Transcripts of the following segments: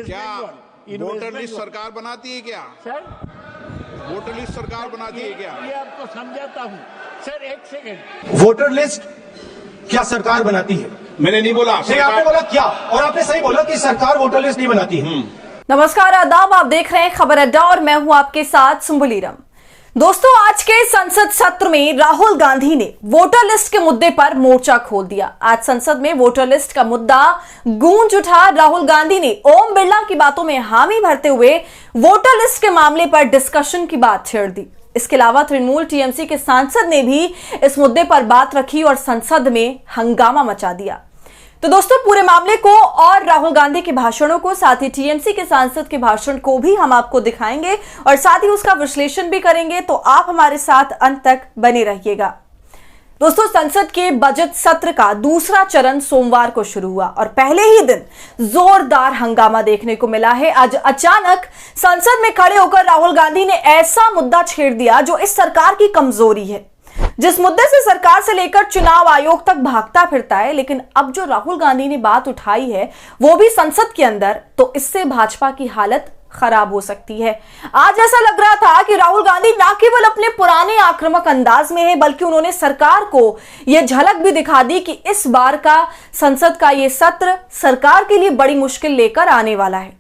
क्या voter list सरकार बनाती है क्या? सर वोटर लिस्ट सरकार बनाती है क्या? ये आपको समझाता हूँ सर, एक सेकंड। वोटर लिस्ट क्या सरकार बनाती है? मैंने नहीं बोला। नहीं, आपने बोला क्या, और आपने सही बोला कि सरकार वोटर लिस्ट नहीं बनाती है। नमस्कार, आदाब, आप देख रहे हैं खबर अड्डा और मैं हूं आपके साथ सुम्बुलीरम। दोस्तों, आज के संसद सत्र में राहुल गांधी ने वोटर लिस्ट के मुद्दे पर मोर्चा खोल दिया। आज संसद में वोटर लिस्ट का मुद्दा गूंज उठा। राहुल गांधी ने ओम बिरला की बातों में हामी भरते हुए वोटर लिस्ट के मामले पर डिस्कशन की बात छेड़ दी। इसके अलावा तृणमूल टीएमसी के सांसद ने भी इस मुद्दे पर बात रखी और संसद में हंगामा मचा दिया। तो दोस्तों, पूरे मामले को और राहुल गांधी के भाषणों को, साथ ही टीएमसी के सांसद के भाषण को भी हम आपको दिखाएंगे और साथ ही उसका विश्लेषण भी करेंगे, तो आप हमारे साथ अंत तक बने रहिएगा। दोस्तों, संसद के बजट सत्र का दूसरा चरण सोमवार को शुरू हुआ और पहले ही दिन जोरदार हंगामा देखने को मिला है। आज अचानक संसद में खड़े होकर राहुल गांधी ने ऐसा मुद्दा छेड़ दिया जो इस सरकार की कमजोरी है, जिस मुद्दे से सरकार से लेकर चुनाव आयोग तक भागता फिरता है। लेकिन अब जो राहुल गांधी ने बात उठाई है वो भी संसद के अंदर, तो इससे भाजपा की हालत खराब हो सकती है। आज ऐसा लग रहा था कि राहुल गांधी न केवल अपने पुराने आक्रामक अंदाज में है, बल्कि उन्होंने सरकार को यह झलक भी दिखा दी कि इस बार का संसद का यह सत्र सरकार के लिए बड़ी मुश्किल लेकर आने वाला है।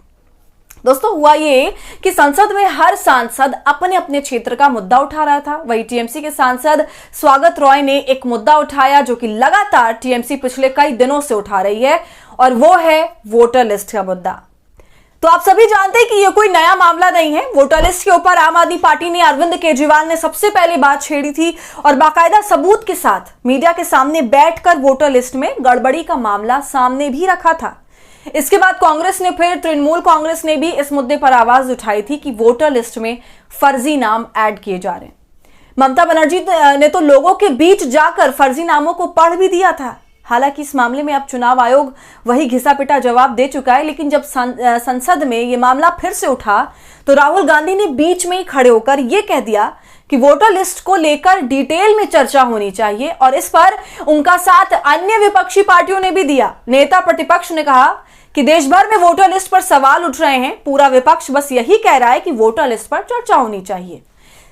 दोस्तों, हुआ ये कि संसद में हर सांसद अपने अपने क्षेत्र का मुद्दा उठा रहा था। वही टीएमसी के सांसद स्वागत रॉय ने एक मुद्दा उठाया जो कि लगातार टीएमसी पिछले कई दिनों से उठा रही है, और वो है वोटर लिस्ट का मुद्दा। तो आप सभी जानते हैं कि ये कोई नया मामला नहीं है। वोटर लिस्ट के ऊपर आम आदमी पार्टी ने, अरविंद केजरीवाल ने सबसे पहले बात छेड़ी थी और बाकायदा सबूत के साथ मीडिया के सामने बैठकर वोटर लिस्ट में गड़बड़ी का मामला सामने भी रखा था। इसके बाद कांग्रेस ने, फिर तृणमूल कांग्रेस ने भी इस मुद्दे पर आवाज उठाई थी कि वोटर लिस्ट में फर्जी नाम ऐड किए जा रहे हैं। ममता बनर्जी ने तो लोगों के बीच जाकर फर्जी नामों को पढ़ भी दिया था। हालांकि इस मामले में अब चुनाव आयोग वही घिसा पिटा जवाब दे चुका है, लेकिन जब संसद में यह मामला फिर से उठा तो राहुल गांधी ने बीच में ही खड़े होकर यह कह दिया कि वोटर लिस्ट को लेकर डिटेल में चर्चा होनी चाहिए, और इस पर उनका साथ अन्य विपक्षी पार्टियों ने भी दिया। नेता प्रतिपक्ष ने कहा कि देश भर में वोटर लिस्ट पर सवाल उठ रहे हैं, पूरा विपक्ष बस यही कह रहा है कि वोटर लिस्ट पर चर्चा होनी चाहिए।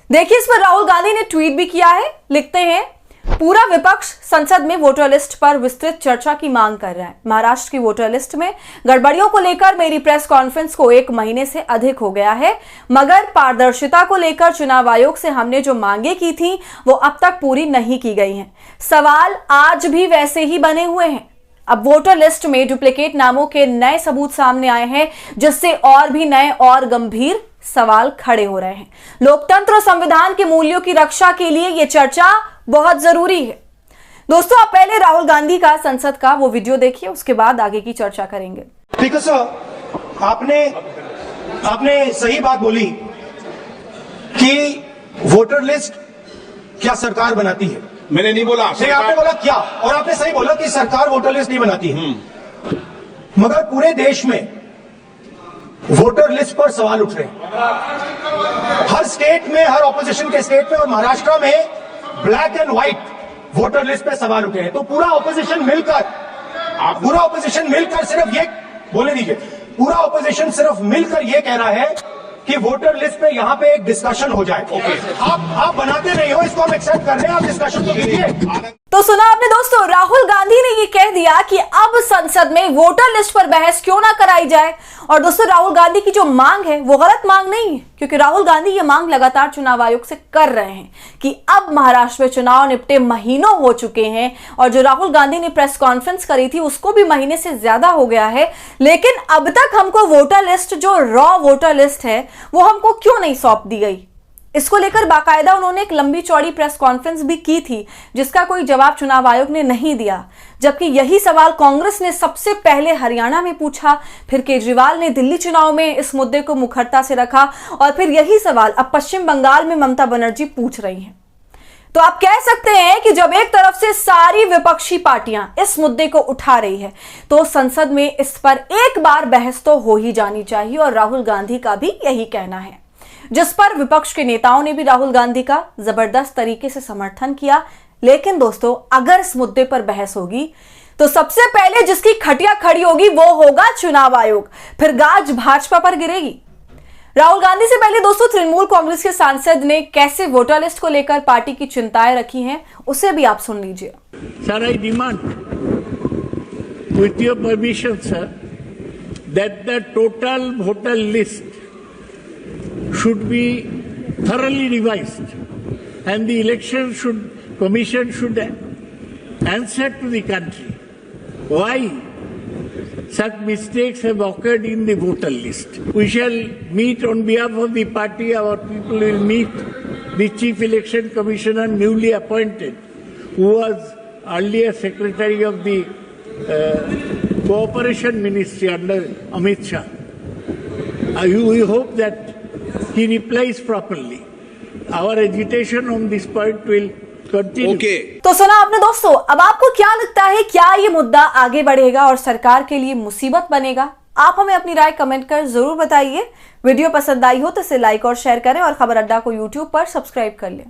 देखिए, इस पर राहुल गांधी ने ट्वीट भी किया है। लिखते हैं, पूरा विपक्ष संसद में वोटर लिस्ट पर विस्तृत चर्चा की मांग कर रहा है। महाराष्ट्र की वोटर लिस्ट में गड़बड़ियों को लेकर मेरी प्रेस कॉन्फ्रेंस को 1 महीने से अधिक हो गया है, मगर पारदर्शिता को लेकर चुनाव आयोग से हमने जो मांगे की थी वो अब तक पूरी नहीं की गई हैं। सवाल आज भी वैसे ही बने हुए हैं। अब वोटर लिस्ट में डुप्लीकेट नामों के नए सबूत सामने आए हैं, जिससे और भी नए और गंभीर सवाल खड़े हो रहे हैं। लोकतंत्र और संविधान के मूल्यों की रक्षा के लिए यह चर्चा बहुत जरूरी है। दोस्तों, आप पहले राहुल गांधी का संसद का वो वीडियो देखिए, उसके बाद आगे की चर्चा करेंगे। ठीक है सर, आपने सही बात बोली कि वोटर लिस्ट क्या सरकार बनाती है। मैंने नहीं बोला। नहीं, आपने बोला क्या, और आपने सही बोला कि सरकार वोटर लिस्ट नहीं बनाती है। मगर पूरे देश में वोटर लिस्ट पर सवाल उठ रहे हैं। हर स्टेट में, हर ऑपोजिशन के स्टेट में, और महाराष्ट्र में black and white voter list पे सवाल उठे हैं। तो पूरा ऑपोजिशन मिलकर सिर्फ ये बोले दीजिए, पूरा ऑपोजिशन सिर्फ मिलकर ये कह रहा है कि वोटर लिस्ट पे यहाँ पे एक डिस्कशन हो जाए। आप बनाते नहीं हो, इसको हम एक्सेप्ट कर रहे हैं, आप डिस्कशन तो कीजिए। तो सुना आपने दोस्तों, राहुल गांधी ने ये कह दिया कि अब संसद में वोटर लिस्ट पर बहस क्यों ना कराई जाए। और दोस्तों, राहुल गांधी की जो मांग है वो गलत मांग नहीं है, क्योंकि राहुल गांधी ये मांग लगातार चुनाव आयोग से कर रहे हैं कि अब महाराष्ट्र में चुनाव निपटे महीनों हो चुके हैं, और जो राहुल गांधी ने प्रेस कॉन्फ्रेंस करी थी उसको भी महीने से ज्यादा हो गया है, लेकिन अब तक हमको वोटर लिस्ट, जो रॉ वोटर लिस्ट है, वो हमको क्यों नहीं सौंप दी गई। इसको लेकर बाकायदा उन्होंने एक लंबी चौड़ी प्रेस कॉन्फ्रेंस भी की थी, जिसका कोई जवाब चुनाव आयोग ने नहीं दिया। जबकि यही सवाल कांग्रेस ने सबसे पहले हरियाणा में पूछा, फिर केजरीवाल ने दिल्ली चुनाव में इस मुद्दे को मुखरता से रखा, और फिर यही सवाल अब पश्चिम बंगाल में ममता बनर्जी पूछ रही हैं। तो आप कह सकते हैं कि जब एक तरफ से सारी विपक्षी पार्टियां इस मुद्दे को उठा रही है, तो संसद में इस पर एक बार बहस तो हो ही जानी चाहिए, और राहुल गांधी का भी यही कहना है, जिस पर विपक्ष के नेताओं ने भी राहुल गांधी का जबरदस्त तरीके से समर्थन किया। लेकिन दोस्तों, अगर इस मुद्दे पर बहस होगी तो सबसे पहले जिसकी खटिया खड़ी होगी वो होगा चुनाव आयोग, फिर गाज भाजपा पर गिरेगी। राहुल गांधी से पहले दोस्तों तृणमूल कांग्रेस के सांसद ने कैसे वोटर लिस्ट को लेकर पार्टी की चिंताएं रखी हैं, उसे भी आप सुन लीजिए। Sir, I demand, with your permission, sir, that the total voter list should be thoroughly revised, and the commission should answer to the country why such mistakes have occurred in the voter list. We shall meet on behalf of the party. Our people will meet the Chief Election Commissioner newly appointed, who was earlier Secretary of the Cooperation Ministry under Amit Shah. We hope that he replies properly. Our agitation on this point will continue. Okay. तो सुना आपने दोस्तों, अब आपको क्या लगता है, क्या ये मुद्दा आगे बढ़ेगा और सरकार के लिए मुसीबत बनेगा? आप हमें अपनी राय कमेंट कर जरूर बताइए। वीडियो पसंद आई हो तो इसे लाइक और शेयर करें और खबर अड्डा को यूट्यूब पर सब्सक्राइब कर लें।